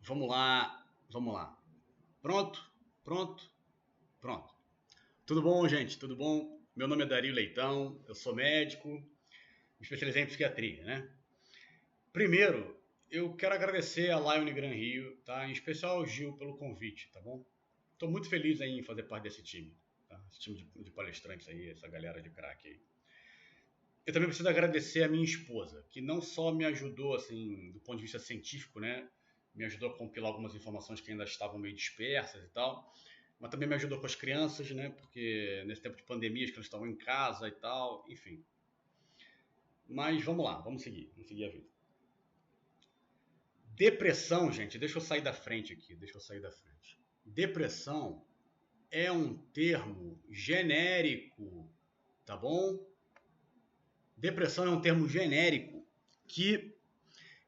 Vamos lá, vamos lá. Pronto, pronto, pronto. Tudo bom, gente? Tudo bom? Meu nome é Dario Leitão, eu sou médico, me especializei em psiquiatria, né? Primeiro, eu quero agradecer a Lion Gran Rio, tá? Em especial ao Gil pelo convite, tá bom? Estou muito feliz aí em fazer parte desse time, tá? Esse time de palestrantes aí, essa galera de craque aí. Eu também preciso agradecer a minha esposa, que não só me ajudou, assim, do ponto de vista científico, né? Me ajudou a compilar algumas informações que ainda estavam meio dispersas e tal, mas também me ajudou com as crianças, né? Porque nesse tempo de pandemia, que elas estavam em casa e tal, enfim. Mas vamos lá, vamos seguir a vida. Depressão, gente, deixa eu sair da frente aqui, Depressão é um termo genérico, tá bom? Depressão é um termo genérico que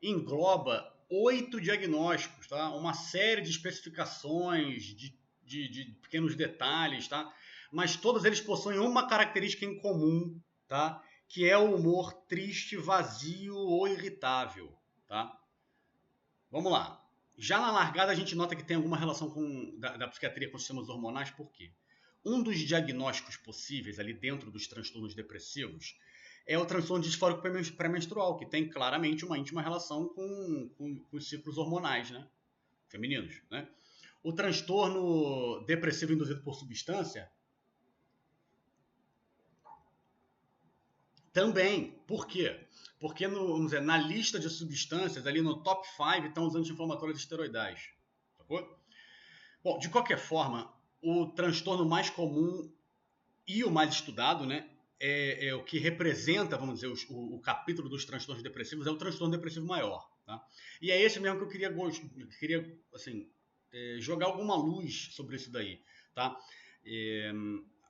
engloba 8 diagnósticos, tá? Uma série de especificações, de pequenos detalhes, tá? Mas todos eles possuem uma característica em comum, tá? Que é o humor triste, vazio ou irritável, tá? Vamos lá. Já na largada a gente nota que tem alguma relação da psiquiatria com os sistemas hormonais, por quê? Um dos diagnósticos possíveis ali dentro dos transtornos depressivos é o transtorno disfórico pré-menstrual, que tem claramente uma íntima relação com os ciclos hormonais, né? Femininos, né? O transtorno depressivo induzido por substância também. Por quê? Porque vamos dizer, na lista de substâncias, ali no top 5, estão os anti-inflamatórios esteroidais. Sacou? Bom, de qualquer forma, o transtorno mais comum e o mais estudado, né, é o que representa, vamos dizer, o capítulo dos transtornos depressivos, é o transtorno depressivo maior. Tá? E é esse mesmo que eu queria assim, jogar alguma luz sobre isso daí. Tá?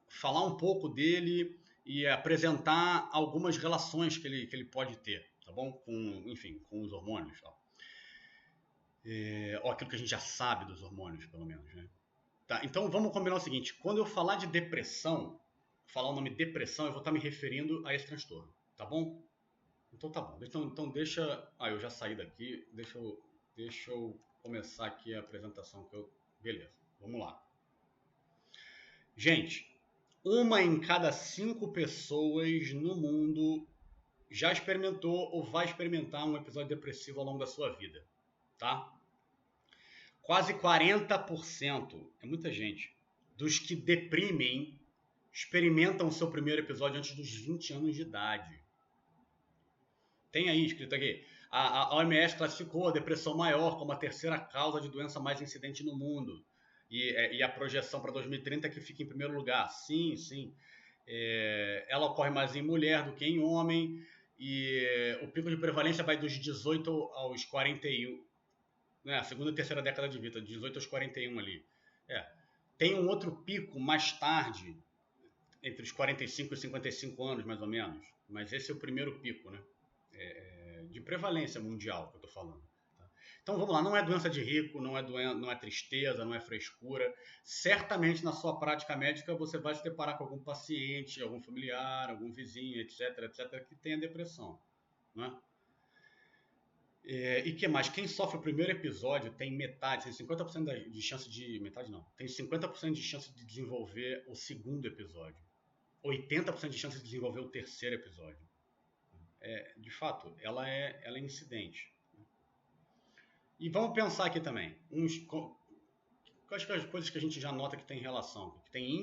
Falar um pouco dele e apresentar algumas relações que ele pode ter, tá bom? Enfim, com os hormônios. Tal. Ou aquilo que a gente já sabe dos hormônios, pelo menos, né? Tá, então vamos combinar o seguinte: quando eu falar de depressão, falar o nome depressão, eu vou estar me referindo a esse transtorno, tá bom? Então tá bom. Então deixa. Ah, eu já saí daqui. Deixa eu começar aqui a apresentação que eu. Beleza, vamos lá. Gente, 1 em cada 5 pessoas no mundo já experimentou ou vai experimentar um episódio depressivo ao longo da sua vida, tá? Quase 40%, é muita gente, dos que deprimem experimentam o seu primeiro episódio antes dos 20 anos de idade. Tem aí escrito aqui, a OMS classificou a depressão maior como a terceira causa de doença mais incidente no mundo. E a projeção para 2030 é que fica em primeiro lugar. Sim, sim. Ela ocorre mais em mulher do que em homem. E o pico de prevalência vai dos 18 aos 41, né, a segunda e terceira década de vida, 18 aos 41 ali. Tem um outro pico mais tarde, entre os 45 e 55 anos, mais ou menos. Mas esse é o primeiro pico, né? De prevalência mundial que eu estou falando. Tá? Então vamos lá, não é doença de rico, não é tristeza, não é frescura. Certamente na sua prática médica você vai se deparar com algum paciente, algum familiar, algum vizinho, etc, que tenha depressão. Né? E que mais? Quem sofre o primeiro episódio tem 50% de chance de. Metade não. Tem 50% de chance de desenvolver o segundo episódio. 80% de chance de desenvolver o terceiro episódio. De fato, ela é incidente. E vamos pensar aqui também. Quais são as coisas que a gente já nota que tem relação? Que tem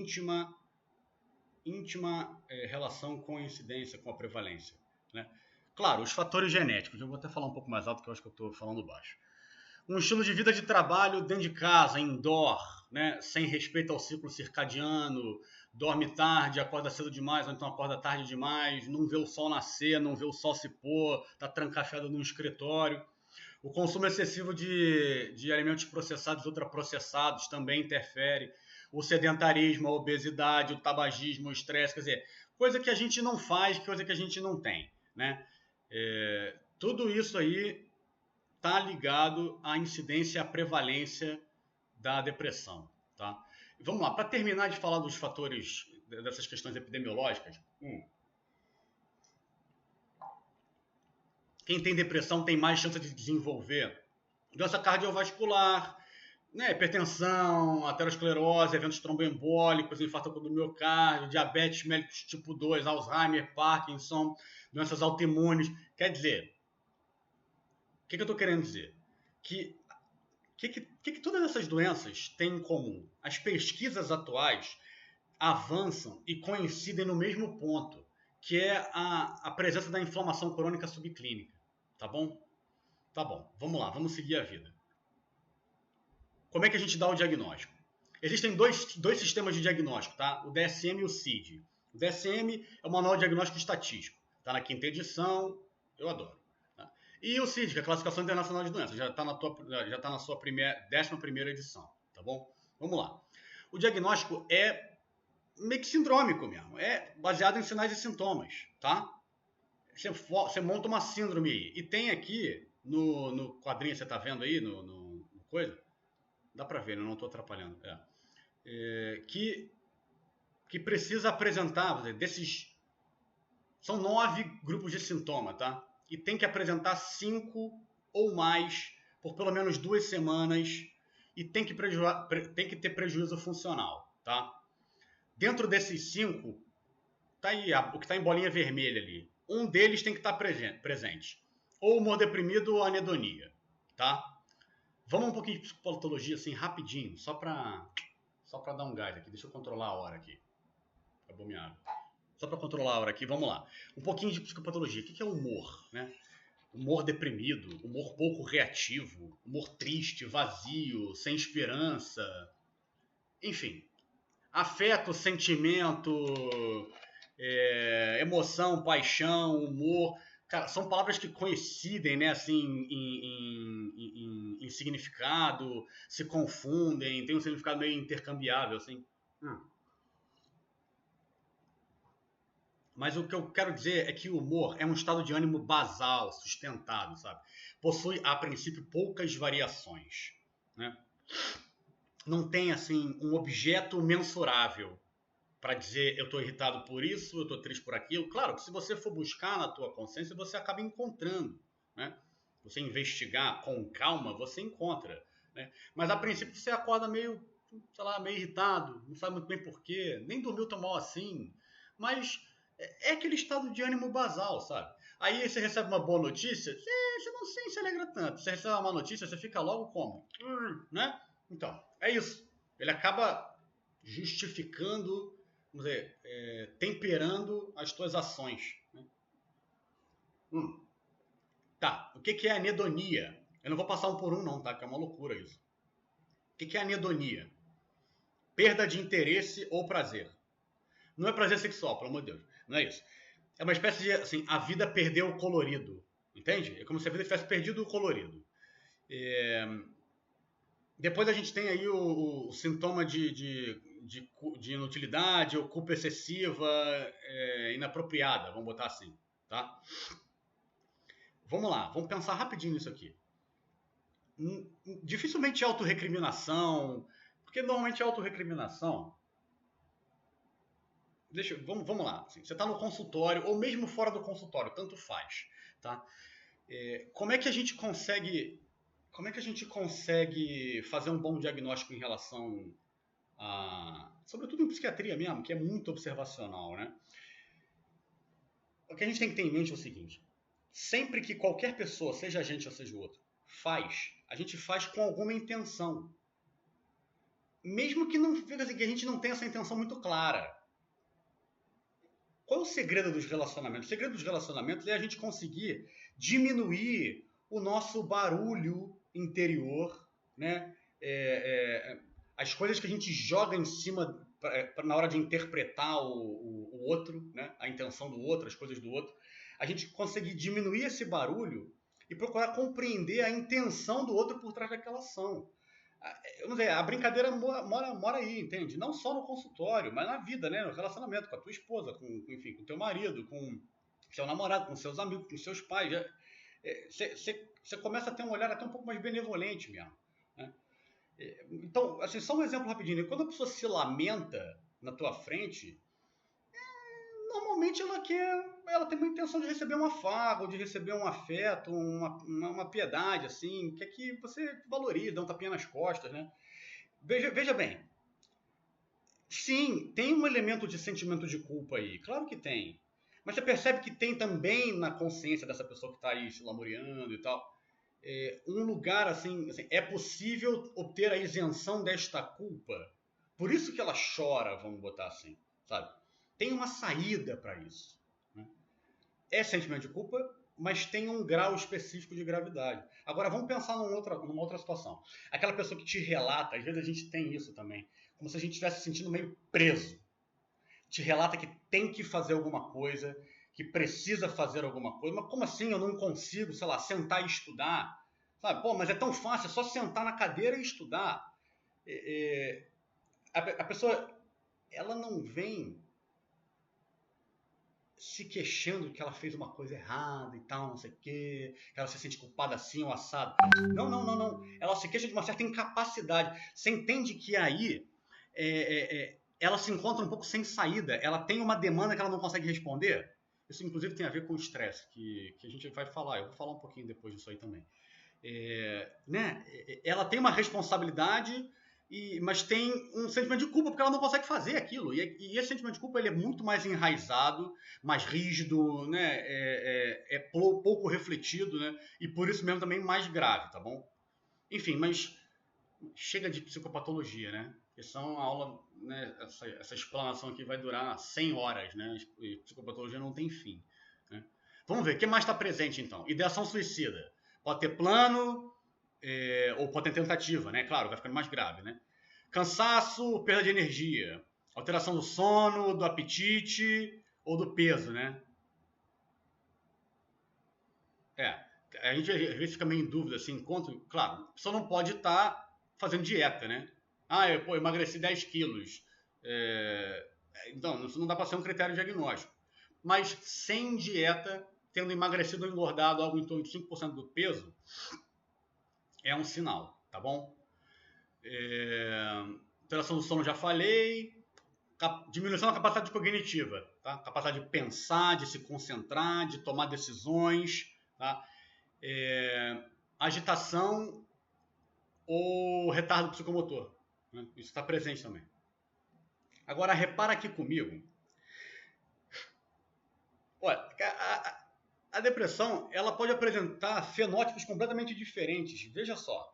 íntima relação com a incidência, com a prevalência. Né? Claro, os fatores genéticos. Eu vou até falar um pouco mais alto, que eu acho que eu estou falando baixo. Um estilo de vida de trabalho dentro de casa, indoor, né? Sem respeito ao ciclo circadiano, dorme tarde, acorda cedo demais, ou então acorda tarde demais, não vê o sol nascer, não vê o sol se pôr, está trancafiado no escritório. O consumo excessivo de alimentos processados e ultraprocessados também interfere. O sedentarismo, a obesidade, o tabagismo, o estresse, quer dizer, coisa que a gente não faz, coisa que a gente não tem. Né? Tudo isso aí está ligado à incidência e à prevalência da depressão. Tá? Vamos lá, para terminar de falar dos fatores, dessas questões epidemiológicas. Quem tem depressão tem mais chance de desenvolver doença cardiovascular, né, hipertensão, aterosclerose, eventos tromboembólicos, infarto do miocárdio, diabetes mellitus tipo 2, Alzheimer, Parkinson, doenças autoimunes. Quer dizer, o que eu estou querendo dizer? Que que todas essas doenças têm em comum? As pesquisas atuais avançam e coincidem no mesmo ponto, que é a presença da inflamação crônica subclínica. Tá bom? Tá bom, vamos lá, vamos seguir a vida. Como é que a gente dá o diagnóstico? Existem dois sistemas de diagnóstico, tá? O DSM e o CID. O DSM é o Manual de Diagnóstico Estatístico. Está na 5ª edição, eu adoro. Tá? E o CID, que é a Classificação Internacional de Doenças, já está na sua 11ª edição, tá bom? Vamos lá. O diagnóstico é meio que sindrômico mesmo, é baseado em sinais e sintomas, tá? Você monta uma síndrome aí. E tem aqui, no quadrinho que você está vendo aí, no coisa, dá para ver, eu não estou atrapalhando. Que precisa apresentar, desses. São 9 grupos de sintoma, tá? E tem que apresentar 5 ou mais por pelo menos 2 semanas e tem que ter prejuízo funcional, tá? Dentro desses 5, tá aí o que está em bolinha vermelha ali. Um deles tem que estar presente. Ou humor deprimido ou anedonia, tá? Vamos um pouquinho de psicopatologia, assim, rapidinho, só para dar um gás aqui. Deixa eu controlar a hora aqui. Acabou minha água. Só para controlar a hora aqui, vamos lá. Um pouquinho de psicopatologia. O que é humor, né? Humor deprimido, humor pouco reativo, humor triste, vazio, sem esperança. Enfim, afeto, sentimento, emoção, paixão, humor. Cara, são palavras que coincidem, né, assim, em significado, se confundem, tem um significado meio intercambiável, assim. Mas o que eu quero dizer é que o humor é um estado de ânimo basal, sustentado, sabe? Possui, a princípio, poucas variações, né? Não tem, assim, um objeto mensurável para dizer eu estou irritado por isso, eu estou triste por aquilo. Claro que se você for buscar na tua consciência, você acaba encontrando, né? Você investigar com calma, você encontra, né? Mas a princípio você acorda meio, sei lá, meio irritado, não sabe muito bem porquê, nem dormiu tão mal assim, mas é aquele estado de ânimo basal, sabe? Aí você recebe uma boa notícia, você não se alegra tanto. Você recebe uma má notícia, você fica logo como? Né? Então, é isso. Ele acaba justificando, vamos dizer, temperando as tuas ações. Né? Tá, o que é anedonia? Eu não vou passar um por um não, tá? Que é uma loucura isso. O que é anedonia? Perda de interesse ou prazer. Não é prazer sexual, pelo amor de Deus. Não é isso. É uma espécie de, assim, a vida perdeu o colorido. Entende? É como se a vida tivesse perdido o colorido. Depois a gente tem aí o sintoma de inutilidade ou culpa excessiva, inapropriada, vamos botar assim, tá? Vamos lá, vamos pensar rapidinho nisso aqui. Dificilmente é autorrecriminação, porque normalmente é autorrecriminação. Vamos lá, assim, você está no consultório ou mesmo fora do consultório, tanto faz, tá? Como é que a gente consegue fazer um bom diagnóstico em relação a, sobretudo em psiquiatria mesmo, que é muito observacional, né? O que a gente tem que ter em mente é o seguinte: sempre que qualquer pessoa, seja a gente ou seja o outro, a gente faz com alguma intenção, mesmo que não, que a gente não tenha essa intenção muito clara. Qual é o segredo dos relacionamentos? O segredo dos relacionamentos é a gente conseguir diminuir o nosso barulho interior, né? As coisas que a gente joga em cima na hora de interpretar o outro, né? A intenção do outro, as coisas do outro. A gente conseguir diminuir esse barulho e procurar compreender a intenção do outro por trás daquela ação. Vamos dizer, a brincadeira mora aí, entende? Não só no consultório, mas na vida, né? No relacionamento com a tua esposa, enfim, com o teu marido, com seu namorado, com seus amigos, com seus pais. Você começa a ter um olhar até um pouco mais benevolente mesmo, né? Então, assim, só um exemplo rapidinho. Quando a pessoa se lamenta na tua frente, normalmente ela quer ela tem uma intenção de receber um afago, de receber um afeto, uma piedade, assim, quer que você valorize, dê um tapinha nas costas, né? Veja bem, sim, tem um elemento de sentimento de culpa aí, claro que tem. Mas você percebe que tem também na consciência dessa pessoa que está aí se lamuriando e tal, um lugar assim, é possível obter a isenção desta culpa. Por isso que ela chora, vamos botar assim, sabe? Tem uma saída para isso. Né? É sentimento de culpa, mas tem um grau específico de gravidade. Agora, vamos pensar numa outra situação. Aquela pessoa que te relata, às vezes a gente tem isso também, como se a gente estivesse se sentindo meio preso. Te relata que tem que fazer alguma coisa, que precisa fazer alguma coisa. Mas como assim eu não consigo, sei lá, sentar e estudar? Sabe? Pô, mas é tão fácil, é só sentar na cadeira e estudar. A pessoa, ela não vem se queixando que ela fez uma coisa errada e tal, não sei o quê, que ela se sente culpada assim ou assado. Não, não, não, não. Ela se queixa de uma certa incapacidade. Você entende que aí ela se encontra um pouco sem saída. Ela tem uma demanda que ela não consegue responder. Isso, inclusive, tem a ver com o estresse, que a gente vai falar. Eu vou falar um pouquinho depois disso aí também. Né? Ela tem uma responsabilidade, mas tem um sentimento de culpa porque ela não consegue fazer aquilo. E esse sentimento de culpa ele é muito mais enraizado, mais rígido, né? Pouco refletido, né? E por isso mesmo também mais grave, tá bom? Enfim, mas chega de psicopatologia, né? Essa é uma aula, né? Essa explanação aqui vai durar 100 horas, né? E psicopatologia não tem fim. Né? Vamos ver, o que mais está presente então? Ideação suicida. Pode ter plano, ou pode ter tentativa, né? Claro, vai ficando mais grave, né? Cansaço, perda de energia, alteração do sono, do apetite ou do peso, né? A gente às vezes fica meio em dúvida, assim, enquanto, claro, a pessoa não pode estar fazendo dieta, né? Eu emagreci 10 quilos. Então, isso não dá para ser um critério diagnóstico. Mas sem dieta, tendo emagrecido ou engordado algo em torno de 5% do peso, é um sinal, tá bom? Alteração do sono já falei. Diminuição da capacidade cognitiva, tá? Capacidade de pensar, de se concentrar, de tomar decisões, tá? Agitação ou retardo psicomotor, né? Isso está presente também. Agora, repara aqui comigo. Olha, a depressão ela pode apresentar fenótipos completamente diferentes. Veja só.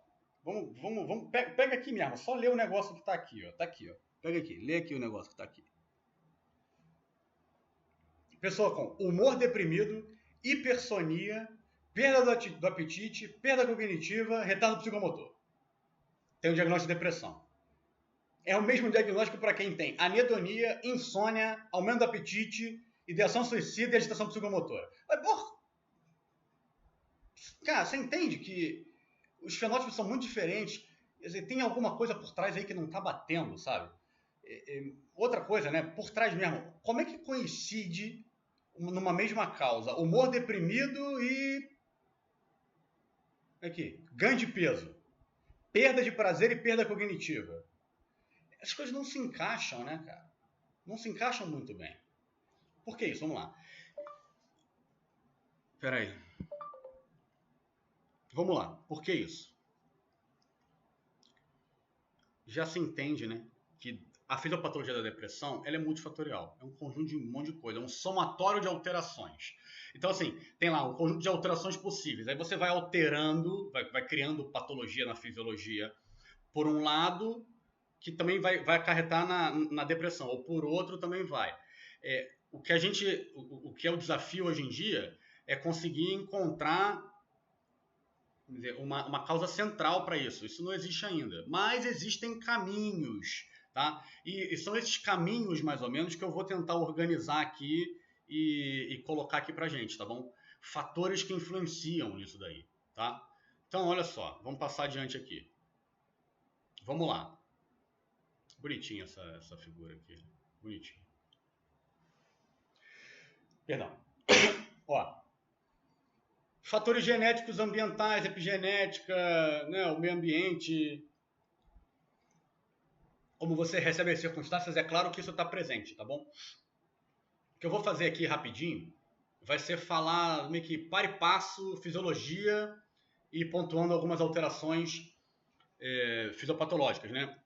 Pega aqui mesmo, só lê o negócio que está aqui, ó. Tá aqui, ó. Pega aqui, lê aqui o negócio que está aqui. Pessoa com humor deprimido, hipersonia, perda do apetite, perda cognitiva, retardo psicomotor. Tem o diagnóstico de depressão. É o mesmo diagnóstico para quem tem anedonia, insônia, aumento do apetite, ideação suicida e agitação psicomotora. Mas, porra, cara, você entende que os fenótipos são muito diferentes? Quer dizer, tem alguma coisa por trás aí que não está batendo, sabe? Outra coisa, né? Por trás mesmo, como é que coincide numa mesma causa humor deprimido e aqui, ganho de peso, perda de prazer e perda cognitiva? As coisas não se encaixam, né, cara? Não se encaixam muito bem. Por que isso? Vamos lá. Espera aí. Vamos lá. Por que isso? Já se entende, né, que a fisiopatologia da depressão ela é multifatorial. É um conjunto de um monte de coisa. É um somatório de alterações. Então, assim, tem lá um conjunto de alterações possíveis. Aí você vai alterando, vai criando patologia na fisiologia. Por um lado, que também vai acarretar na depressão. Ou por outro, também vai. O que é o desafio hoje em dia é conseguir encontrar uma causa central para isso. Isso não existe ainda. Mas existem caminhos, tá? E são esses caminhos, mais ou menos, que eu vou tentar organizar aqui e colocar aqui pra gente, tá bom? Fatores que influenciam nisso daí, tá? Então, olha só. Vamos passar adiante aqui. Vamos lá. Bonitinha essa figura aqui. Bonitinha. Perdão. Ó, fatores genéticos ambientais, epigenética, né, o meio ambiente, como você recebe as circunstâncias, é claro que isso está presente, tá bom? O que eu vou fazer aqui rapidinho vai ser falar meio que par e passo, fisiologia e pontuando algumas alterações fisiopatológicas, né?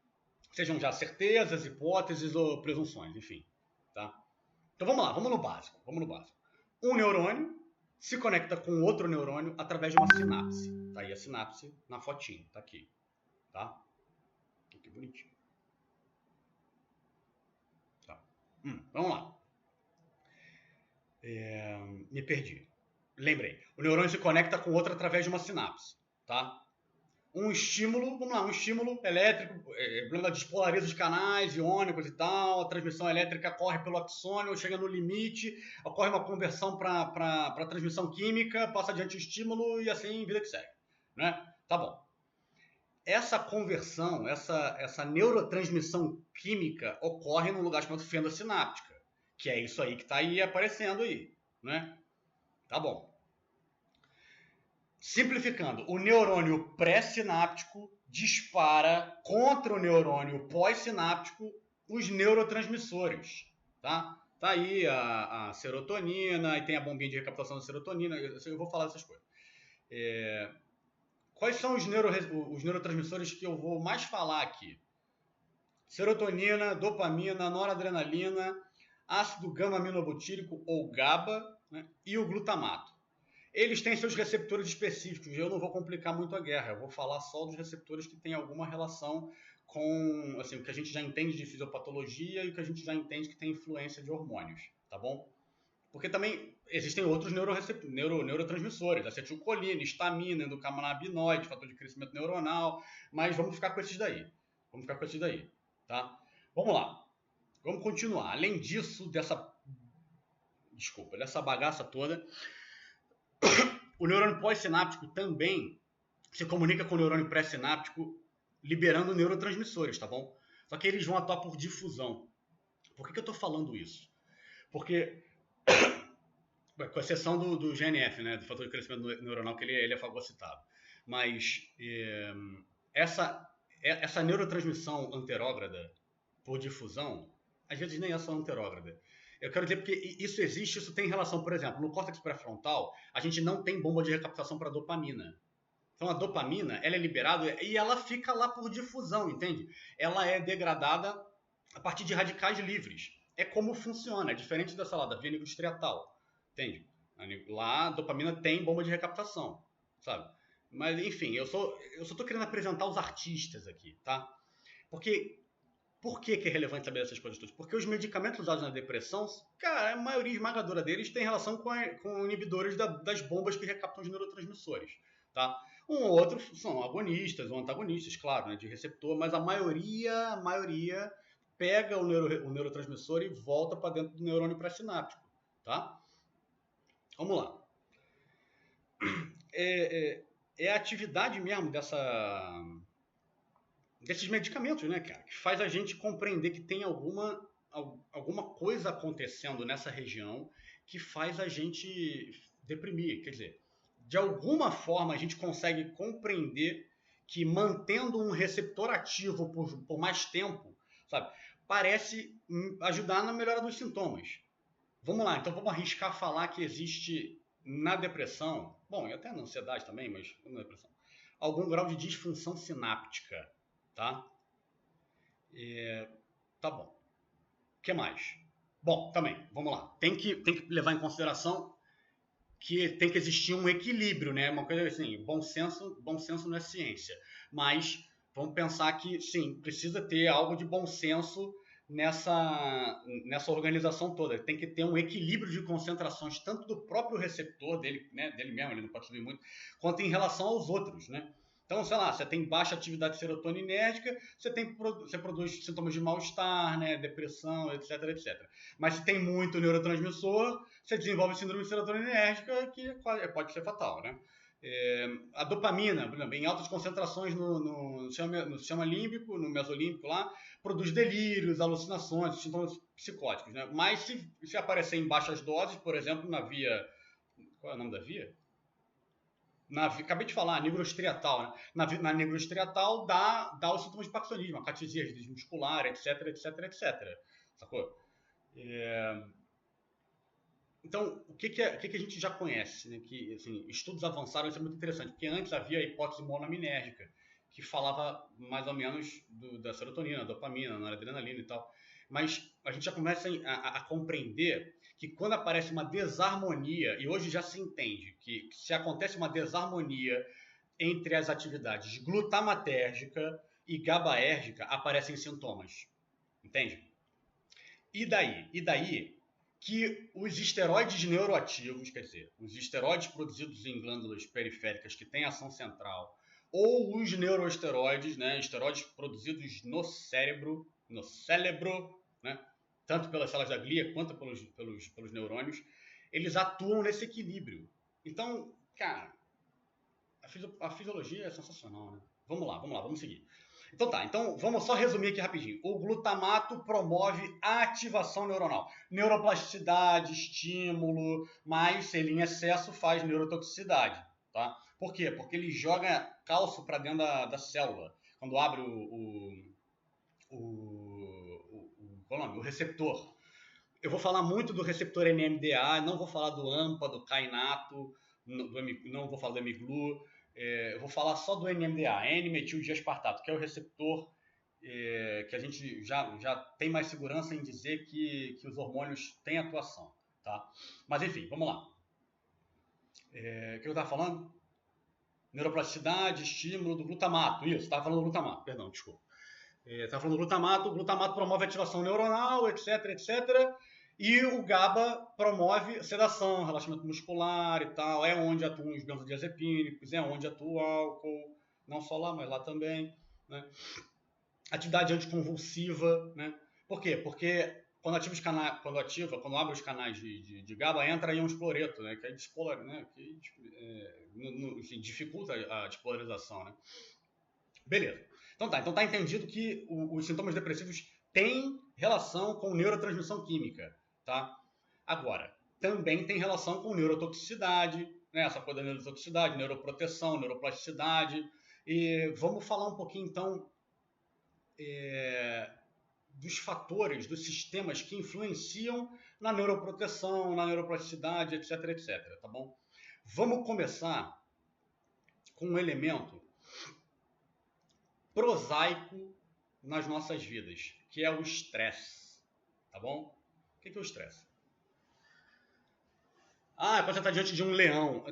Sejam já certezas, hipóteses ou presunções, enfim, tá? Então vamos lá, vamos no básico, Um neurônio se conecta com outro neurônio através de uma sinapse. Tá aí a sinapse na fotinho, tá aqui, tá? Que bonitinho. Tá. Vamos lá. Me perdi. Lembrei. O neurônio se conecta com outro através de uma sinapse, tá? Um estímulo, vamos lá, um estímulo elétrico, despolariza os canais iônicos e tal, a transmissão elétrica corre pelo axônio, chega no limite, ocorre uma conversão para transmissão química, passa adiante o estímulo e assim vida que segue, né? Tá bom. Essa conversão, essa neurotransmissão química ocorre num lugar chamado fenda sináptica, que é isso aí que está aí aparecendo aí, né? Tá bom. Simplificando, o neurônio pré-sináptico dispara contra o neurônio pós-sináptico os neurotransmissores, tá? Tá aí a serotonina, e tem a bombinha de recaptação da serotonina, eu vou falar dessas coisas. Quais são os neurotransmissores que eu vou mais falar aqui? Serotonina, dopamina, noradrenalina, ácido gama-aminobutírico ou GABA, né, e o glutamato. Eles têm seus receptores específicos, eu não vou complicar muito a guerra, eu vou falar só dos receptores que têm alguma relação com assim, o que a gente já entende de fisiopatologia e o que a gente já entende que tem influência de hormônios, tá bom? Porque também existem outros neurotransmissores, acetilcolina, histamina, endocannabinoide, fator de crescimento neuronal, mas vamos ficar com esses daí. Tá? Vamos lá. Vamos continuar. Além disso, dessa bagaça toda, o neurônio pós-sináptico também se comunica com o neurônio pré-sináptico, liberando neurotransmissores, tá bom? Só que eles vão atuar por difusão. Por que eu estou falando isso? Porque, com exceção do GNF, né, do fator de crescimento neuronal, que ele é fagocitado. Mas essa neurotransmissão anterógrada por difusão, às vezes nem é só anterógrada. Eu quero dizer porque isso existe, isso tem relação, por exemplo, no córtex pré-frontal, a gente não tem bomba de recaptação para dopamina. Então a dopamina, ela é liberada e ela fica lá por difusão, entende? Ela é degradada a partir de radicais livres. É como funciona, é diferente da via nigrostriatal, entende? Lá a dopamina tem bomba de recaptação, sabe? Mas enfim, eu só tô querendo apresentar os artistas aqui, tá? Porque por que é relevante saber essas coisas todas? Porque os medicamentos usados na depressão, cara, a maioria esmagadora deles tem relação com inibidores das bombas que recaptam os neurotransmissores, tá? Um ou outro são agonistas ou antagonistas, claro, né, de receptor, mas a maioria pega o neurotransmissor e volta para dentro do neurônio pré-sináptico, tá? Vamos lá. É a atividade mesmo desses medicamentos, né, cara, que faz a gente compreender que tem alguma coisa acontecendo nessa região que faz a gente deprimir. Quer dizer, de alguma forma a gente consegue compreender que mantendo um receptor ativo por mais tempo, sabe, parece ajudar na melhora dos sintomas. Vamos lá, então vamos arriscar falar que existe na depressão, bom, e até na ansiedade também, mas na depressão, algum grau de disfunção sináptica, tá? Tá bom. O que mais? Bom, também, vamos lá. Tem que levar em consideração que tem que existir um equilíbrio, né? Uma coisa assim, bom senso não é ciência. Mas vamos pensar que, sim, precisa ter algo de bom senso nessa organização toda. Tem que ter um equilíbrio de concentrações, tanto do próprio receptor dele, né, dele mesmo, ele não pode subir muito, quanto em relação aos outros, né? Então, sei lá, você tem baixa atividade serotoninérgica, você produz sintomas de mal-estar, né, depressão, etc, etc. Mas se tem muito neurotransmissor, você desenvolve síndrome serotoninérgica, que pode ser fatal, né? A dopamina, por exemplo, em altas concentrações no sistema límbico, no mesolímbico lá, produz delírios, alucinações, sintomas psicóticos, né? Mas se aparecer em baixas doses, por exemplo, na via... Qual é o nome da via? Acabei de falar, nigrostriatal, né? Na nigrostriatal dá os sintomas de parkinsonismo, acatesia, rigidez muscular, etc, etc, etc. Sacou? Então, o que a gente já conhece? Né? Que, assim, estudos avançaram, isso é muito interessante, porque antes havia a hipótese monoaminérgica, que falava mais ou menos da serotonina, dopamina, noradrenalina e tal. Mas a gente já começa a compreender que quando aparece uma desarmonia, e hoje já se entende que se acontece uma desarmonia entre as atividades glutamatérgica e GABAérgica, aparecem sintomas. Entende? E daí que os esteroides neuroativos, quer dizer, os esteroides produzidos em glândulas periféricas que têm ação central, ou os neuroesteroides, né, esteroides produzidos no cérebro, né, tanto pelas células da glia quanto pelos neurônios, eles atuam nesse equilíbrio. Então, cara, a fisiologia é sensacional, né? Vamos seguir. Então tá, então vamos só resumir aqui rapidinho. O glutamato promove a ativação neuronal. Neuroplasticidade, estímulo, mas se ele em excesso faz neurotoxicidade, tá? Por quê? Porque ele joga cálcio para dentro da célula. Quando abre o receptor. Eu vou falar muito do receptor NMDA, não vou falar do AMPA, do kainato, não vou falar do hemiglu, eu vou falar só do NMDA, N-metildiaspartato, que é o receptor que a gente já tem mais segurança em dizer que os hormônios têm atuação. Tá? Mas enfim, vamos lá. O que eu estava falando? Neuroplasticidade, estímulo do glutamato. Isso, estava falando do glutamato, perdão, desculpa. Estava falando do glutamato. O glutamato promove ativação neuronal, etc, etc. E o GABA promove sedação, relaxamento muscular e tal. É onde atuam os benzodiazepínicos, é onde atua o álcool. Não só lá, mas lá também. Né? Atividade anticonvulsiva. Né? Por quê? Porque quando abre os canais de GABA, entra íons cloreto, né? Que é despolar, né? Que enfim, dificulta a despolarização. Né? Beleza. Então tá entendido que os sintomas depressivos têm relação com neurotransmissão química. Tá? Agora, também tem relação com neurotoxicidade, né? Essa coisa da neurotoxicidade, neuroproteção, neuroplasticidade. E vamos falar um pouquinho, então, dos fatores, dos sistemas que influenciam na neuroproteção, na neuroplasticidade, etc, etc. Tá bom? Vamos começar com um elemento prosaico nas nossas vidas, que é o estresse. Tá bom? O que é o estresse? Quando você está diante de um leão.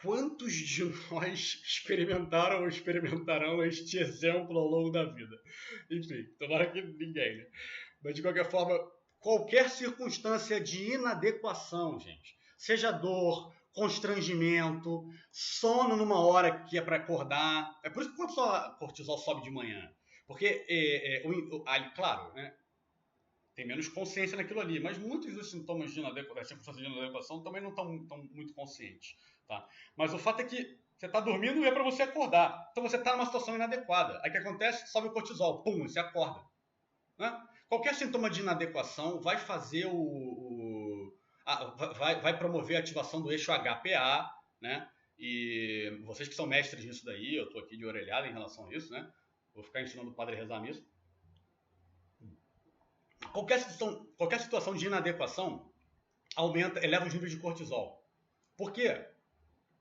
Quantos de nós experimentaram ou experimentarão este exemplo ao longo da vida? Enfim, tomara que ninguém, né? Mas de qualquer forma, qualquer circunstância de inadequação, gente, seja dor, constrangimento, sono numa hora que é para acordar. É por isso que quando o cortisol sobe de manhã. Porque, claro, né? Tem menos consciência naquilo ali, mas muitos dos sintomas de inadequação também não estão muito conscientes. Tá? Mas o fato é que você está dormindo e é para você acordar. Então você está numa situação inadequada. Aí o que acontece? Sobe o cortisol, pum, você acorda. Né? Qualquer sintoma de inadequação vai fazer vai promover a ativação do eixo HPA, né? E vocês que são mestres nisso daí, eu estou aqui de orelhada em relação a isso, né? Vou ficar ensinando o padre a rezar nisso. Qualquer situação de inadequação eleva os níveis de cortisol. Por quê?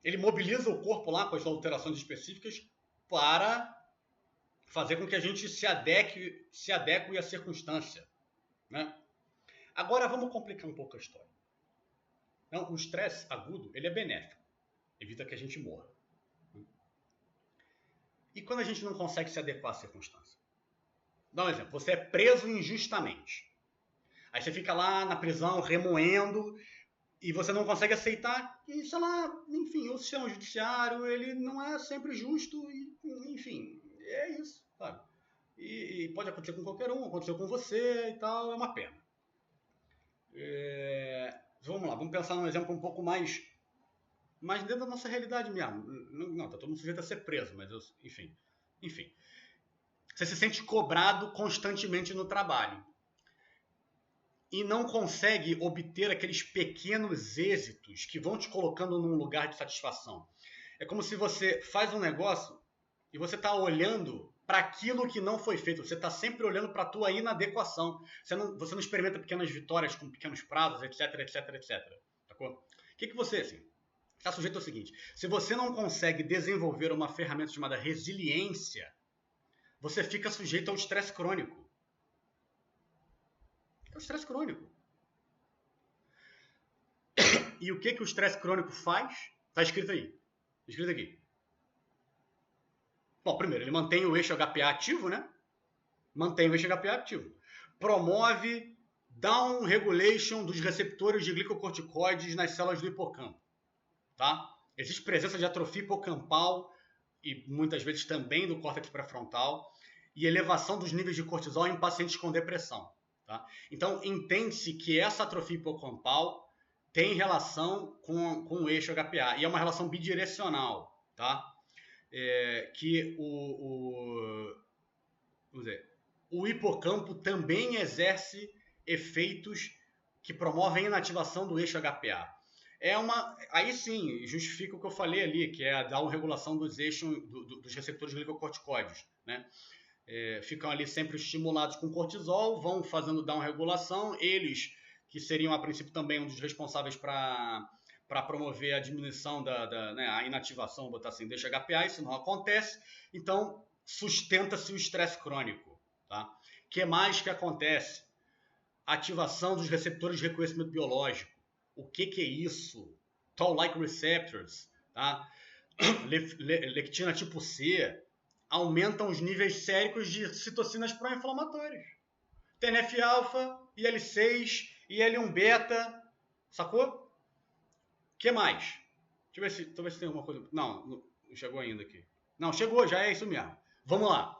Ele mobiliza o corpo lá com as alterações específicas para fazer com que a gente se adeque à circunstância. Né? Agora vamos complicar um pouco a história. Então, o estresse agudo ele é benéfico. Evita que a gente morra. E quando a gente não consegue se adequar à circunstância? Dá um exemplo. Você é preso injustamente. Aí você fica lá na prisão remoendo e você não consegue aceitar que, sei lá, enfim, o sistema judiciário ele não é sempre justo e, enfim, é isso, sabe? E pode acontecer com qualquer um, aconteceu com você e tal, é uma pena. Vamos lá, vamos pensar num exemplo um pouco mais dentro da nossa realidade mesmo. Não, tá todo mundo sujeito a ser preso, mas enfim. Você se sente cobrado constantemente no trabalho e não consegue obter aqueles pequenos êxitos que vão te colocando num lugar de satisfação. É como se você faz um negócio e você está olhando para aquilo que não foi feito. Você está sempre olhando para a tua inadequação. Você não experimenta pequenas vitórias com pequenos prazos, etc, etc, etc. sacou? O que você, assim, está sujeito ao seguinte: se você não consegue desenvolver uma ferramenta chamada resiliência, você fica sujeito ao estresse crônico. É o estresse crônico. E o que o estresse crônico faz? Está escrito aí. Tá escrito aqui. Bom, primeiro, ele mantém o eixo HPA ativo, né? Mantém o eixo HPA ativo. Promove down regulation dos receptores de glicocorticoides nas células do hipocampo. Tá? Existe presença de atrofia hipocampal e muitas vezes também do córtex pré-frontal e elevação dos níveis de cortisol em pacientes com depressão. Tá? Então, entende-se que essa atrofia hipocampal tem relação com o eixo HPA e é uma relação bidirecional. Tá? Que vamos dizer, o hipocampo também exerce efeitos que promovem a inativação do eixo HPA. Aí sim, justifica o que eu falei ali, que é a downregulação dos eixos dos receptores glicocorticoides, né? Ficam ali sempre estimulados com cortisol, vão fazendo downregulação, eles que seriam a princípio também um dos responsáveis para promover a diminuição né, a inativação, botar assim, deixa HPA, isso não acontece, então sustenta-se o estresse crônico. Tá? O que mais que acontece? Ativação dos receptores de reconhecimento biológico. O que é isso? Toll-like receptors, tá? Lectina tipo C, aumentam os níveis séricos de citocinas pró-inflamatórias. TNF-alfa, IL-6, IL-1-beta, sacou? O que mais? Deixa eu ver se tem alguma coisa. Não chegou ainda aqui. Não, chegou, já é isso mesmo. Vamos lá.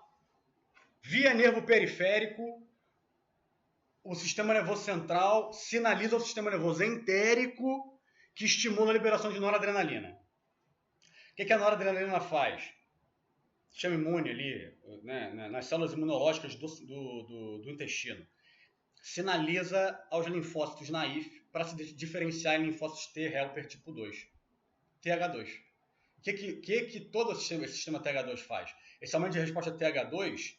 Via nervo periférico, o sistema nervoso central sinaliza ao sistema nervoso entérico que estimula a liberação de noradrenalina. O que a noradrenalina faz? O sistema imune ali, né, nas células imunológicas do intestino, sinaliza aos linfócitos naif para se diferenciar em linfócitos T helper tipo 2, TH2. O que todo esse sistema TH2 faz? Esse aumento de resposta TH2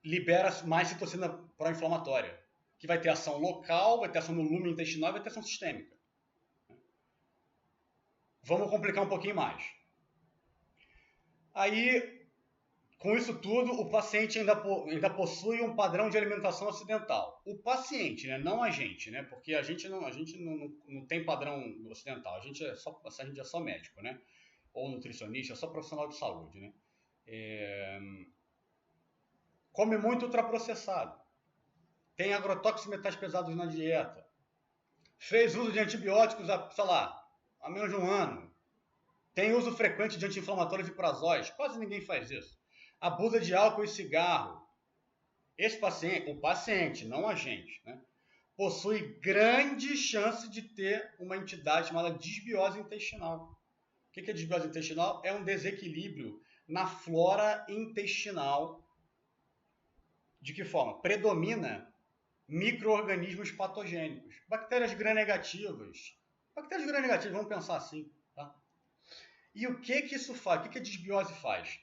libera mais citocina pró-inflamatória, que vai ter ação local, vai ter ação no lume intestinal e vai ter ação sistêmica. Vamos complicar um pouquinho mais. Aí, com isso tudo, o paciente ainda possui um padrão de alimentação ocidental. O paciente, né? Não a gente, né? Porque a gente não tem padrão ocidental, a gente é só médico, né? Ou nutricionista, é só profissional de saúde, né? Come muito ultraprocessado, tem agrotóxicos e metais pesados na dieta, fez uso de antibióticos há menos de um ano, tem uso frequente de anti-inflamatórios e prazóis, quase ninguém faz isso, abusa de álcool e cigarro. O paciente, não a gente, né, possui grande chance de ter uma entidade chamada disbiose intestinal. O que é disbiose intestinal? É um desequilíbrio na flora intestinal. De que forma? Predomina micro-organismos patogênicos. Bactérias gram-negativas. Bactérias gram-negativas, vamos pensar assim. Tá? E o que isso faz? O que a disbiose faz?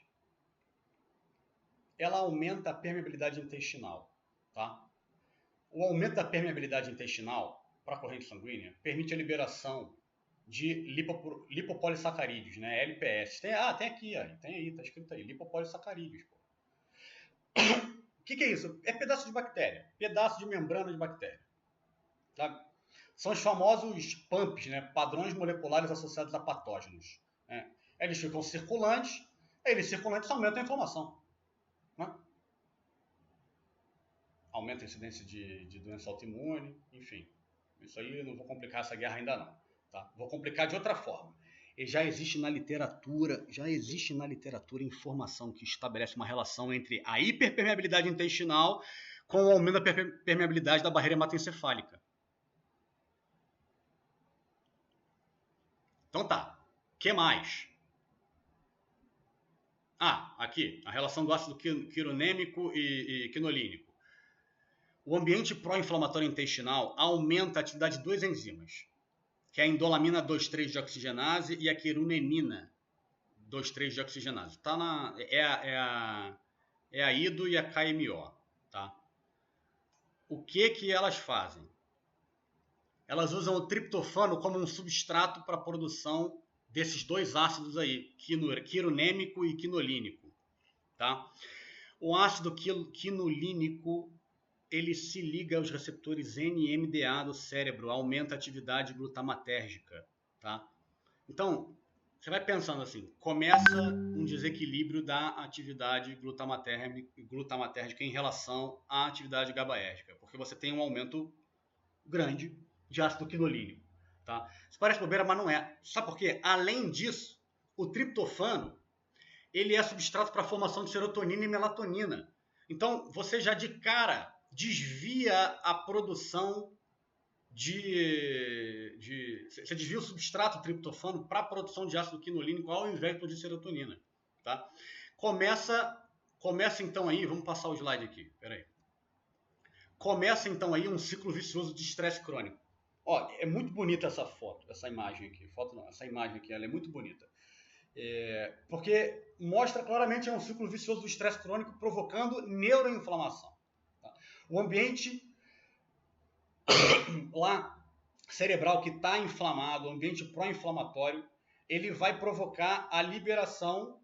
Ela aumenta a permeabilidade intestinal. Tá? O aumento da permeabilidade intestinal para a corrente sanguínea permite a liberação de lipopolissacarídeos, né? LPS. Tem aqui, está escrito aí, lipopolissacarídeos. Pô. O que é isso? É pedaço de bactéria, pedaço de membrana de bactéria. Tá? São os famosos PAMPs, né? Padrões moleculares associados a patógenos. Né? Eles ficam circulantes, aumentam a inflamação. Né? Aumenta a incidência de doença autoimune, enfim. Isso aí eu não vou complicar essa guerra ainda não. Tá? Vou complicar de outra forma. E já existe na literatura informação que estabelece uma relação entre a hiperpermeabilidade intestinal com o aumento da permeabilidade da barreira hematoencefálica. Então tá. O que mais? Aqui, a relação do ácido quironêmico e quinolínico. O ambiente pró-inflamatório intestinal aumenta a atividade de duas enzimas, que é a indolamina 2,3-deoxigenase e a querunenina 2,3-deoxigenase. É a IDO e a KMO. Tá? O que elas fazem? elas usam o triptofano como um substrato para a produção desses dois ácidos aí, quironêmico e quinolínico, tá? O ácido quinolínico, ele se liga aos receptores NMDA do cérebro, aumenta a atividade glutamatérgica, tá? Então, você vai pensando assim, começa um desequilíbrio da atividade glutamatérgica em relação à atividade GABAérgica, porque você tem um aumento grande de ácido quinolínico, tá? Isso parece bobeira, mas não é. Sabe por quê? Além disso, o triptofano, ele é substrato para a formação de serotonina e melatonina. Então, você já de cara desvia a produção você desvia o substrato triptofano para a produção de ácido quinolínico ao invés de produzir serotonina, tá? Começa então aí, vamos passar o slide aqui, peraí. Começa então aí um ciclo vicioso de estresse crônico. Ó, é muito bonita essa foto, essa imagem aqui. Essa imagem aqui, ela é muito bonita. Porque mostra claramente um ciclo vicioso do estresse crônico provocando neuroinflamação. Tá? O ambiente lá cerebral que está inflamado, o ambiente pró-inflamatório, ele vai provocar a liberação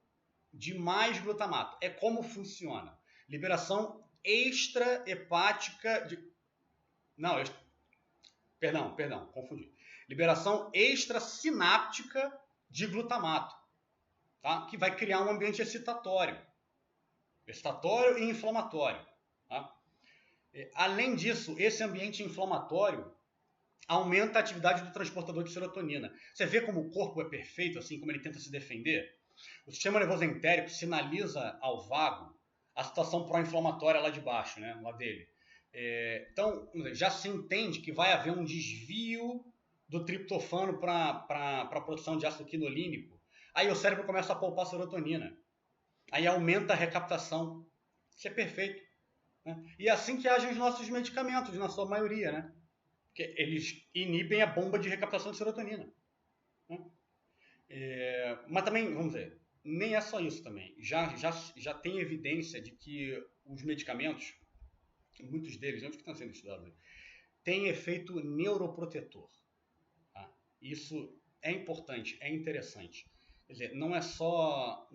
de mais glutamato. É como funciona. Liberação extrahepática de... Não, perdão, confundi. Liberação extrasináptica de glutamato, tá? Que vai criar um ambiente excitatório e inflamatório. Tá? Além disso, esse ambiente inflamatório aumenta a atividade do transportador de serotonina. Você vê como o corpo é perfeito, assim como ele tenta se defender? O sistema nervoso entérico sinaliza ao vago a situação pró-inflamatória lá de baixo, né? Lá dele. Então, já se entende que vai haver um desvio do triptofano para a produção de ácido quinolínico. Aí o cérebro começa a poupar serotonina. Aí aumenta a recaptação. Isso é perfeito. Né? E é assim que agem os nossos medicamentos, na sua maioria, né? Porque eles inibem a bomba de recaptação de serotonina. Né? Mas também, vamos dizer, nem é só isso também. Já tem evidência de que os medicamentos, muitos deles, onde que estão sendo estudados, têm efeito neuroprotetor. Tá? Isso é importante, é interessante. Quer dizer, não é só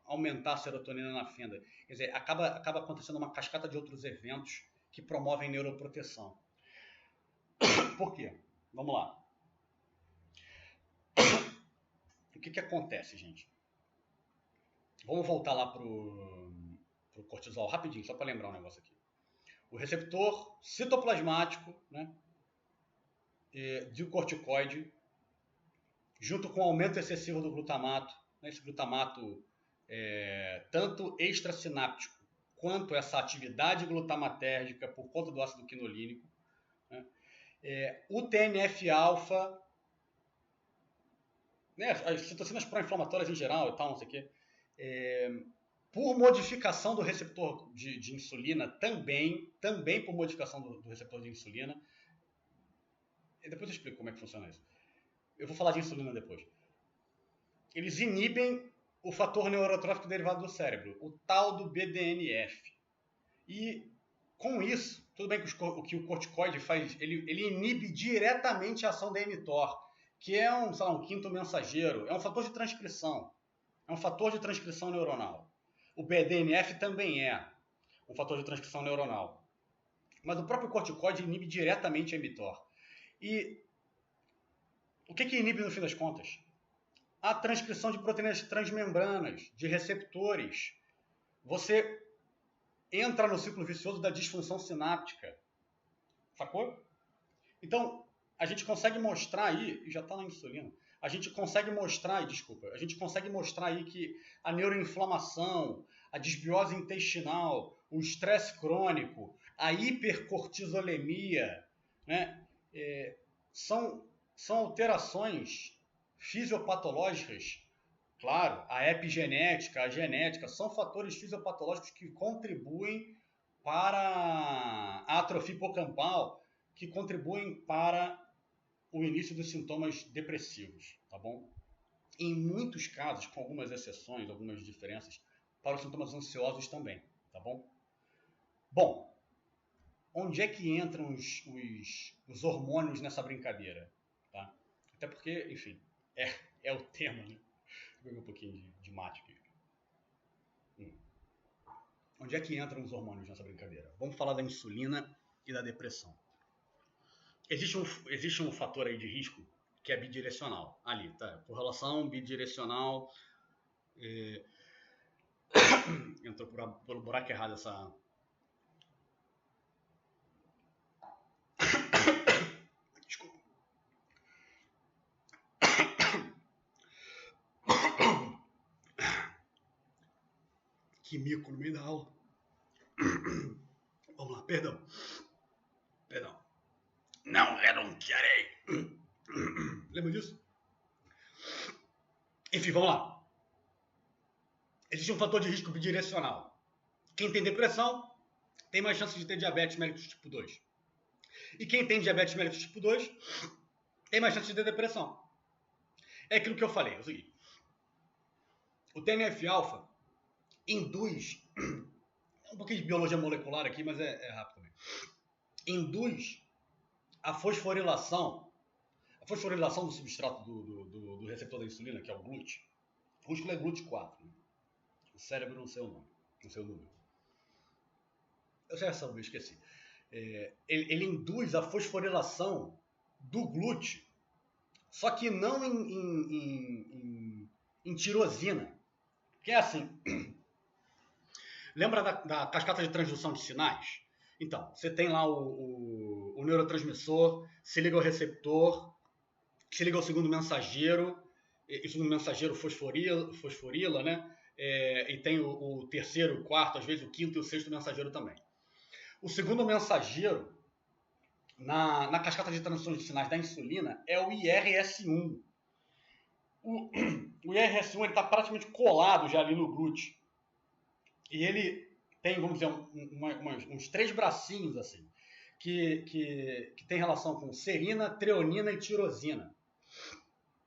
aumentar a serotonina na fenda. Quer dizer, acaba acontecendo uma cascata de outros eventos que promovem neuroproteção. Por quê? Vamos lá. O que acontece, gente? Vamos voltar lá pro cortisol rapidinho, só para lembrar um negócio aqui. O receptor citoplasmático, né, de corticoide, junto com o aumento excessivo do glutamato, né, esse glutamato tanto extrasináptico quanto essa atividade glutamatérgica por conta do ácido quinolínico, né, o TNF-alfa, né, as citocinas pró-inflamatórias em geral e tal, não sei o quê, por modificação do receptor de insulina, também por modificação do receptor de insulina. E depois eu explico como é que funciona isso. Eu vou falar de insulina depois. Eles inibem o fator neurotrófico derivado do cérebro, o tal do BDNF. E com isso, tudo bem que o que o corticoide faz, ele inibe diretamente a ação da mTOR, que é um quinto mensageiro, é um fator de transcrição. É um fator de transcrição neuronal. O BDNF também é um fator de transcrição neuronal. Mas o próprio corticoide inibe diretamente a mTOR. E o que inibe no fim das contas? A transcrição de proteínas transmembranas, de receptores. Você entra no ciclo vicioso da disfunção sináptica. Sacou? Então, a gente consegue mostrar aí, e já está na insulina, a gente consegue mostrar aí que a neuroinflamação, a disbiose intestinal, o estresse crônico, a hipercortisolemia, né, são alterações fisiopatológicas. Claro, a epigenética, a genética, são fatores fisiopatológicos que contribuem para a atrofia hipocampal, que contribuem para o início dos sintomas depressivos, tá bom? Em muitos casos, com algumas exceções, algumas diferenças, para os sintomas ansiosos também, tá bom? Bom, onde é que entram os hormônios nessa brincadeira? Tá? Até porque, enfim, é o tema, né? Vou pegar um pouquinho de mate aqui. Onde é que entram os hormônios nessa brincadeira? Vamos falar da insulina e da depressão. Existe um fator aí de risco que é bidirecional. Ali, tá? Correlação bidirecional. Entrou pelo buraco errado essa... Desculpa. Que mico no meio da aula. Vamos lá, perdão. Não, eu não querei. Lembra disso? Enfim, vamos lá. Existe um fator de risco bidirecional. Quem tem depressão tem mais chance de ter diabetes mellitus tipo 2. E quem tem diabetes mellitus tipo 2 tem mais chance de ter depressão. É aquilo que eu falei, é o seguinte. O TNF-alfa induz... um pouquinho de biologia molecular aqui, mas é rápido também. Induz a fosforilação do substrato do receptor da insulina, que é o GLUT. O músculo é GLUT4. Né? O cérebro não sei o nome, não sei o número. Eu sei essa, eu esqueci. Ele induz a fosforilação do GLUT, só que não em tirosina. Que é assim... Lembra da cascata de transdução de sinais? Então, você tem lá o neurotransmissor, se liga ao receptor, se liga ao segundo mensageiro, e o segundo mensageiro fosforila, né? E tem o terceiro, o quarto, às vezes o quinto e o sexto mensageiro também. O segundo mensageiro, na cascata de transdução de sinais da insulina, é o IRS1. O IRS1 está praticamente colado já ali no GLUT. E ele tem, vamos dizer, uns 3 bracinhos assim, que tem relação com serina, treonina e tirosina.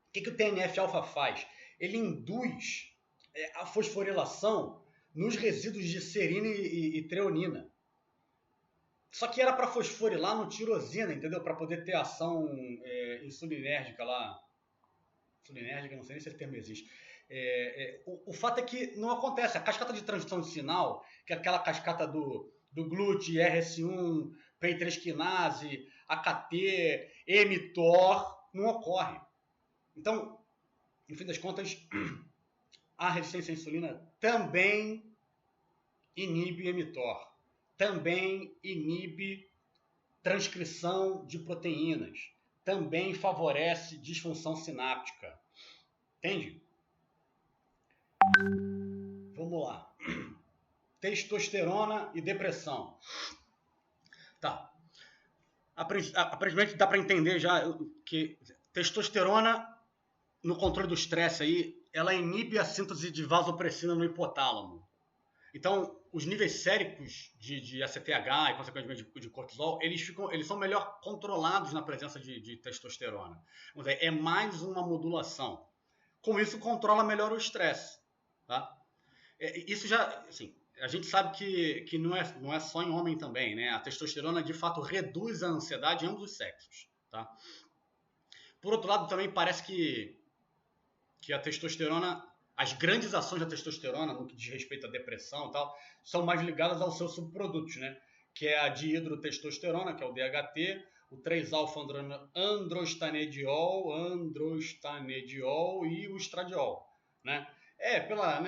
O que o TNF-alfa faz? Ele induz a fosforilação nos resíduos de serina e treonina. Só que era para fosforilar no tirosina, entendeu? Para poder ter ação insulinérgica lá. Insulinérgica, não sei nem se esse termo existe. O fato é que não acontece. A cascata de transdução de sinal, que é aquela cascata do GLUT, RS1, P3 quinase, AKT, mTOR, não ocorre. Então, no fim das contas, a resistência à insulina também inibe mTOR, também inibe transcrição de proteínas, também favorece disfunção sináptica. Entende? Vamos lá. Testosterona e depressão. Tá. Aparentemente dá para entender já que testosterona, no controle do estresse aí, ela inibe a síntese de vasopressina no hipotálamo. Então, os níveis séricos de ACTH e, consequentemente, de cortisol, eles são melhor controlados na presença de testosterona. Vamos dizer, é mais uma modulação. Com isso, controla melhor o estresse. Tá? Isso já, assim, a gente sabe que não é só em homem também, né? A testosterona, de fato, reduz a ansiedade em ambos os sexos. Tá? Por outro lado, também parece que a testosterona, as grandes ações da testosterona, no que diz respeito à depressão e tal, são mais ligadas aos seus subprodutos, né? Que é a dihidrotestosterona, que é o DHT, o 3-alfa-androstanediol e o estradiol, né? Pela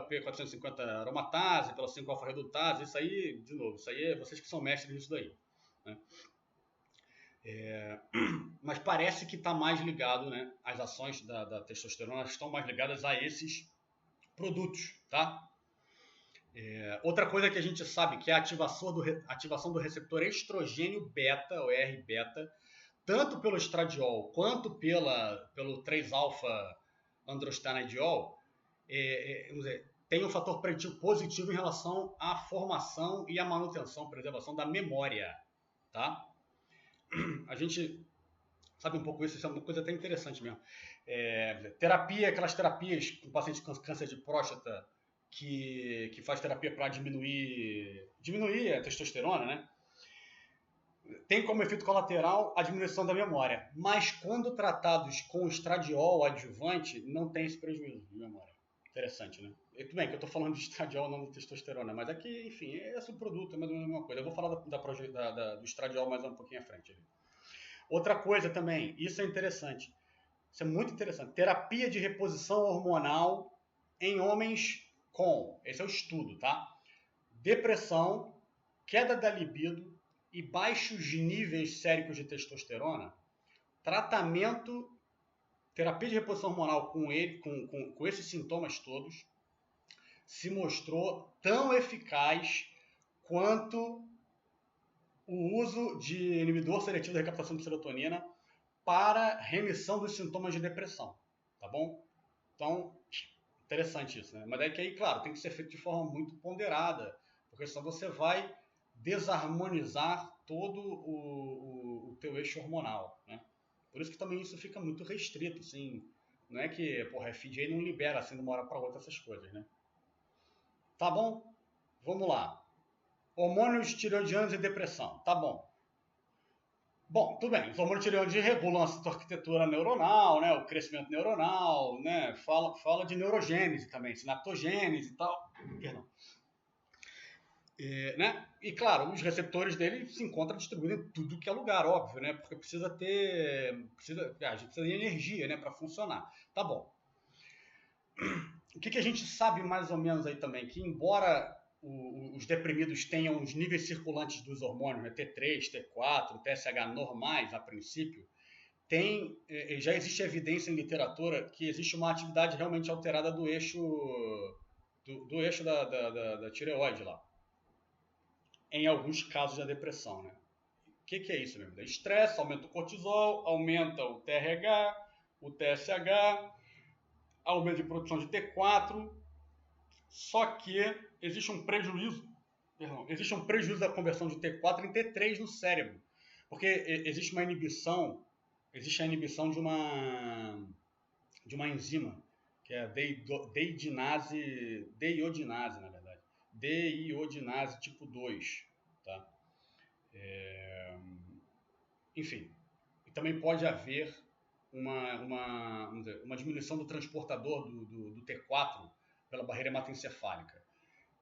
P450 aromatase, pela 5-alfa-redutase, isso aí, de novo, isso aí é vocês que são mestres nisso daí, né? Mas parece que está mais ligado, né? As ações da testosterona estão mais ligadas a esses produtos, tá? Outra coisa que a gente sabe que é a ativação do receptor estrogênio beta, ou R-beta, tanto pelo estradiol quanto pelo 3-alfa-androstenediol, tem um fator preditivo positivo em relação à formação e à manutenção, preservação da memória, tá? A gente sabe um pouco isso é uma coisa até interessante mesmo. Aquelas terapias com pacientes com câncer de próstata que faz terapia para diminuir a testosterona, né? tem como efeito colateral a diminuição da memória, mas quando tratados com estradiol adjuvante, não tem esse prejuízo de memória. Interessante, né? E tudo bem que eu estou falando de estradiol, não de testosterona, mas aqui, enfim, é subproduto, é mais ou menos a mesma coisa. Eu vou falar do estradiol mais um pouquinho à frente. Outra coisa também, isso é interessante, isso é muito interessante, terapia de reposição hormonal em homens com, esse é o estudo, tá? Depressão, queda da libido e baixos níveis séricos de testosterona, tratamento, terapia de reposição hormonal com esses sintomas todos, se mostrou tão eficaz quanto o uso de inibidor seletivo da recaptação de serotonina para remissão dos sintomas de depressão, tá bom? Então, interessante isso, né? Mas é que aí, claro, tem que ser feito de forma muito ponderada, porque senão você vai desarmonizar todo o teu eixo hormonal, né? Por isso que também isso fica muito restrito, assim. Não é que, porra, a FDA não libera assim de uma hora para outra essas coisas, né? Tá bom? Vamos lá. Hormônios tireoidianos e depressão. Tá bom. Bom, tudo bem. Os hormônios tireoidianos regulam a sua arquitetura neuronal, né? O crescimento neuronal, né? Fala de neurogênese também, sinaptogênese e tal. Perdão. Né? E claro, os receptores dele se encontram distribuídos em tudo que é lugar, óbvio, né? Porque precisa ter. A gente precisa de energia, né? Para funcionar. Tá bom. O que a gente sabe mais ou menos aí também? Que embora os deprimidos tenham os níveis circulantes dos hormônios, né? T3, T4, TSH normais a princípio, já existe evidência em literatura que existe uma atividade realmente alterada do eixo da tireoide lá, em alguns casos da depressão, né? O que é isso, meu? Estresse, aumenta o cortisol, aumenta o TRH, o TSH, aumento de produção de T4, só que existe um prejuízo, existe um prejuízo da conversão de T4 em T3 no cérebro, porque existe a inibição de uma enzima, que é a deiodinase, na verdade, deiodinase tipo 2, tá? Enfim, também pode haver uma diminuição do transportador do T4 pela barreira hematoencefálica.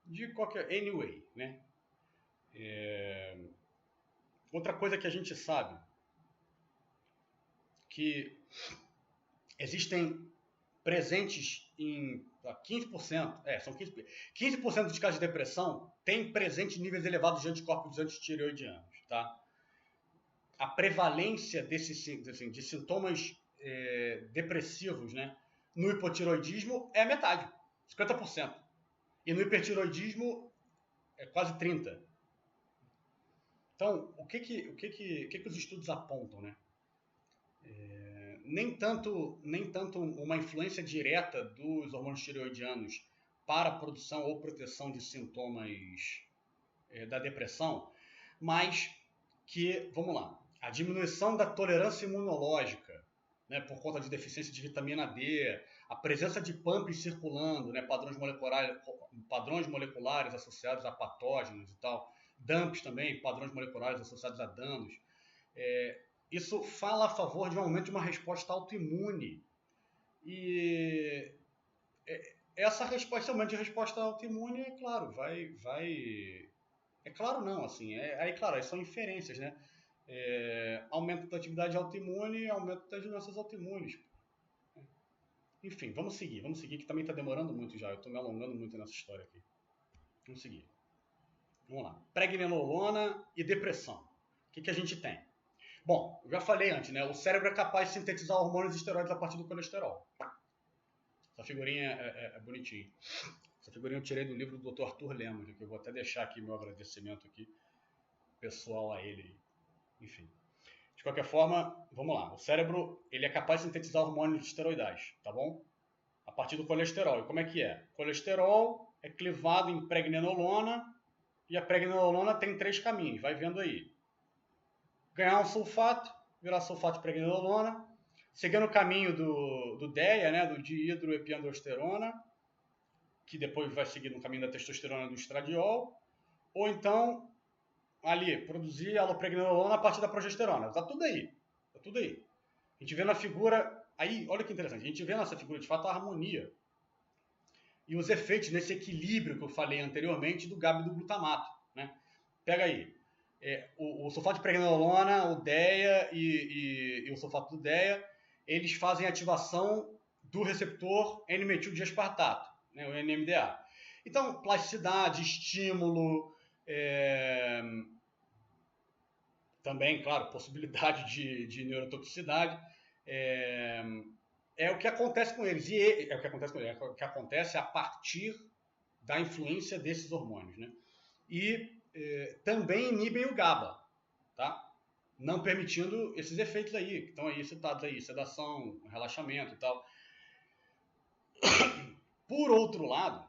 De qualquer anyway, né? Outra coisa que a gente sabe que existem presentes em 15%, são 15% dos casos de depressão tem presente níveis elevados de anticorpos antitireoidianos, tá? A prevalência de sintomas depressivos, né, no hipotiroidismo é metade, 50%. E no hipertiroidismo é quase 30%. Então, o que os estudos apontam, né? Nem tanto uma influência direta dos hormônios tireoidianos para a produção ou proteção de sintomas da depressão, mas que, vamos lá, a diminuição da tolerância imunológica, né, por conta de deficiência de vitamina D, a presença de pumps circulando, né, padrões moleculares associados a patógenos e tal, dumps também, padrões moleculares associados a danos, isso fala a favor de um aumento de uma resposta autoimune. E essa resposta, esse aumento de resposta autoimune, é claro, vai... É claro não, assim, aí claro, aí são inferências, né? Aumento da atividade autoimune, aumento das doenças autoimunes. Enfim, vamos seguir, que também está demorando muito já, eu estou me alongando muito nessa história aqui. Vamos seguir. Vamos lá. Pregnenolona e depressão. O que a gente tem? Bom, eu já falei antes, né? O cérebro é capaz de sintetizar hormônios e esteroides a partir do colesterol. Essa figurinha é bonitinha. Essa figurinha eu tirei do livro do Dr. Arthur Lemos, que eu vou até deixar aqui meu agradecimento aqui, pessoal a ele. Enfim. De qualquer forma, vamos lá. O cérebro ele é capaz de sintetizar hormônios esteroidais, tá bom? A partir do colesterol. E como é que é? O colesterol é clivado em pregnenolona e a pregnenolona tem 3 caminhos. Vai vendo aí. Ganhar um sulfato, virar sulfato de pregnenolona, seguindo o caminho do DEA, né, do dihidroepiandrosterona, que depois vai seguir no caminho da testosterona do estradiol, ou então ali, produzir alopregnanolona a partir da progesterona. Tá tudo aí. Tá tudo aí. A gente vê na figura... Aí, olha que interessante. A gente vê nessa figura, de fato, a harmonia e os efeitos nesse equilíbrio que eu falei anteriormente do GABA e do glutamato. Né? Pega aí. O sulfato de pregnenolona, o DEA e o sulfato do DEA, eles fazem ativação do receptor N-metildiaspartato, né, o NMDA. Então, plasticidade, estímulo, também, claro, possibilidade de neurotoxicidade, é o que acontece com eles. É o que acontece a partir da influência desses hormônios. Né? E também inibem o GABA, tá? Não permitindo esses efeitos aí, que estão aí citados aí, sedação, relaxamento e tal. Por outro lado,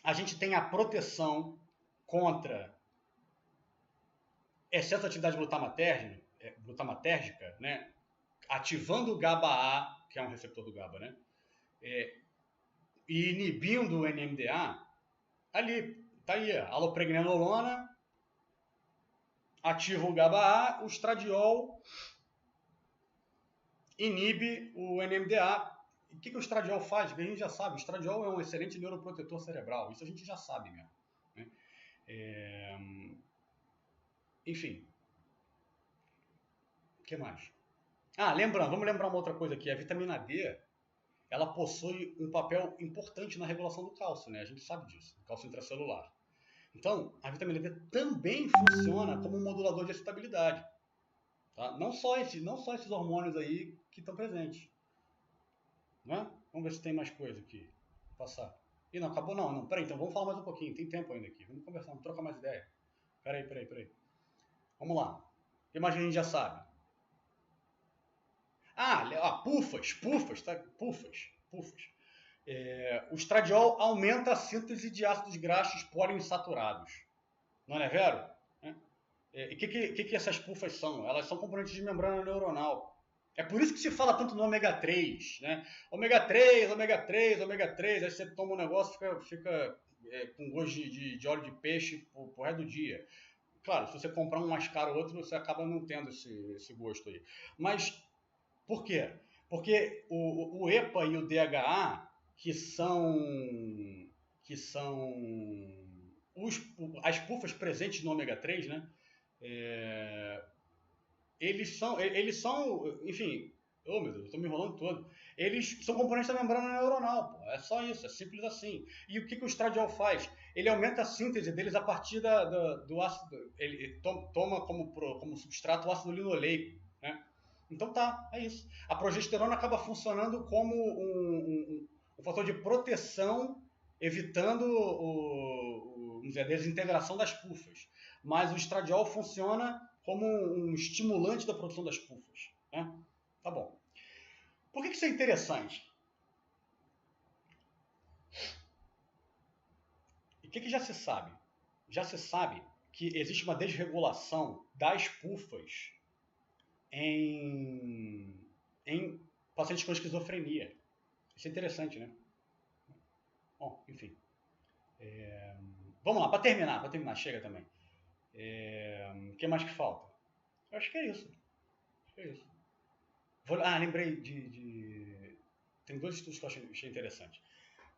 a gente tem a proteção contra excesso de atividade glutamatérgica, né? Ativando o GABA-A, que é um receptor do GABA, né? E inibindo o NMDA, ali, tá aí, a alopregnanolona ativa o GABA-A, o estradiol inibe o NMDA. O que o estradiol faz? A gente já sabe, o estradiol é um excelente neuroprotetor cerebral, isso a gente já sabe mesmo. Né? Enfim. O que mais? Vamos lembrar uma outra coisa aqui. A vitamina D, ela possui um papel importante na regulação do cálcio, né? A gente sabe disso, cálcio intracelular. Então, a vitamina D também funciona como um modulador de excitabilidade. Tá? Não só esses hormônios aí que estão presentes. Né? Vamos ver se tem mais coisa aqui. Vou passar. Ih, não, acabou não. Não, peraí, então vamos falar mais um pouquinho. Tem tempo ainda aqui. Vamos conversar, vamos trocar mais ideia. Peraí. Vamos lá. O que mais a gente já sabe? Pufas, tá? Pufas. O estradiol aumenta a síntese de ácidos graxos poliinsaturados. Não é vero? E o que essas pufas são? Elas são componentes de membrana neuronal. É por isso que se fala tanto no ômega 3, né? Ômega 3, aí você toma um negócio e fica com gosto de óleo de peixe pro resto do dia. Claro, se você comprar um mais caro ou outro, você acaba não tendo esse gosto aí. Mas, por quê? Porque o EPA e o DHA, que são as pufas presentes no ômega 3, né? Eles são, enfim, oh meu Deus, eu tô me enrolando todo. Eles são componentes da membrana neuronal, pô. É só isso, é simples assim. E o que o estradiol faz? Ele aumenta a síntese deles a partir do ácido. Ele toma como substrato o ácido linoleico, né? Então tá, é isso. A progesterona acaba funcionando como um fator de proteção, evitando vamos dizer, a desintegração das pufas. Mas o estradiol funciona como um estimulante da produção das pufas. Né? Tá bom. Por que isso é interessante? E o que já se sabe? Já se sabe que existe uma desregulação das pufas em pacientes com esquizofrenia. Isso é interessante, né? Bom, enfim. Vamos lá, para terminar, chega também. O que mais que falta? Eu acho que é isso. Lembrei tem dois estudos que eu achei interessantes.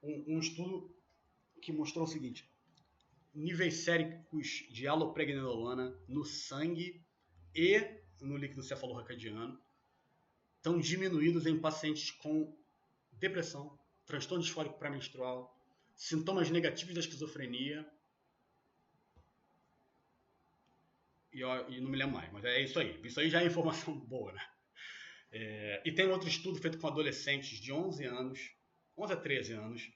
Um estudo que mostrou o seguinte: níveis séricos de alopregnanolona no sangue e no líquido cefalorraquidiano estão diminuídos em pacientes com depressão, transtorno disfórico pré-menstrual, sintomas negativos da esquizofrenia e não me lembro mais, mas é isso aí. Isso aí já é informação boa, né? E tem outro estudo feito com adolescentes de 11 a 13 anos,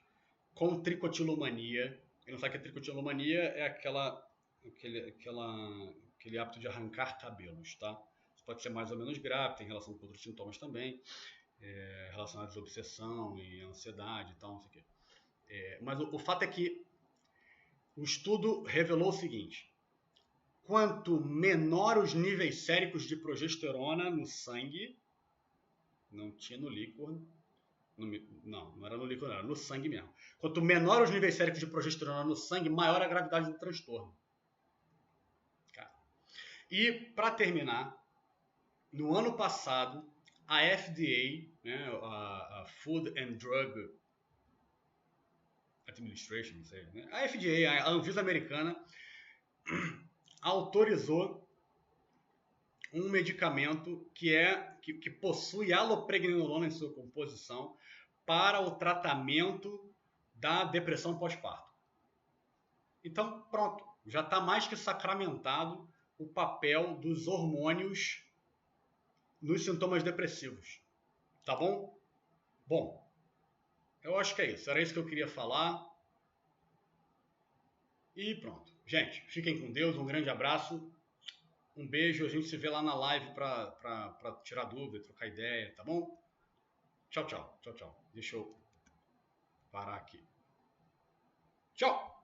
com tricotilomania. Quem não sabe o que é tricotilomania? É aquele hábito de arrancar cabelos, tá? Isso pode ser mais ou menos grave, tem relação com outros sintomas também, relacionados à obsessão e ansiedade e tal, não sei o quê. Mas o fato é que o estudo revelou o seguinte: quanto menor os níveis séricos de progesterona no sangue, não tinha no líquor, não era no líquido, não, era no sangue mesmo. Quanto menor os níveis séricos de progesterona no sangue, maior a gravidade do transtorno. Cara, E, para terminar, no ano passado, a FDA, né, a Food and Drug Administration, não sei, né, a FDA, a Anvisa americana, autorizou um medicamento que possui alopregnanolona em sua composição para o tratamento da depressão pós-parto. Então, pronto, já está mais que sacramentado o papel dos hormônios nos sintomas depressivos. Tá bom? Bom, eu acho que é isso. Era isso que eu queria falar. E pronto. Gente, fiquem com Deus. Um grande abraço. Um beijo. A gente se vê lá na live para tirar dúvida, trocar ideia, tá bom? Tchau, tchau. Tchau, tchau. Deixa eu parar aqui. Tchau!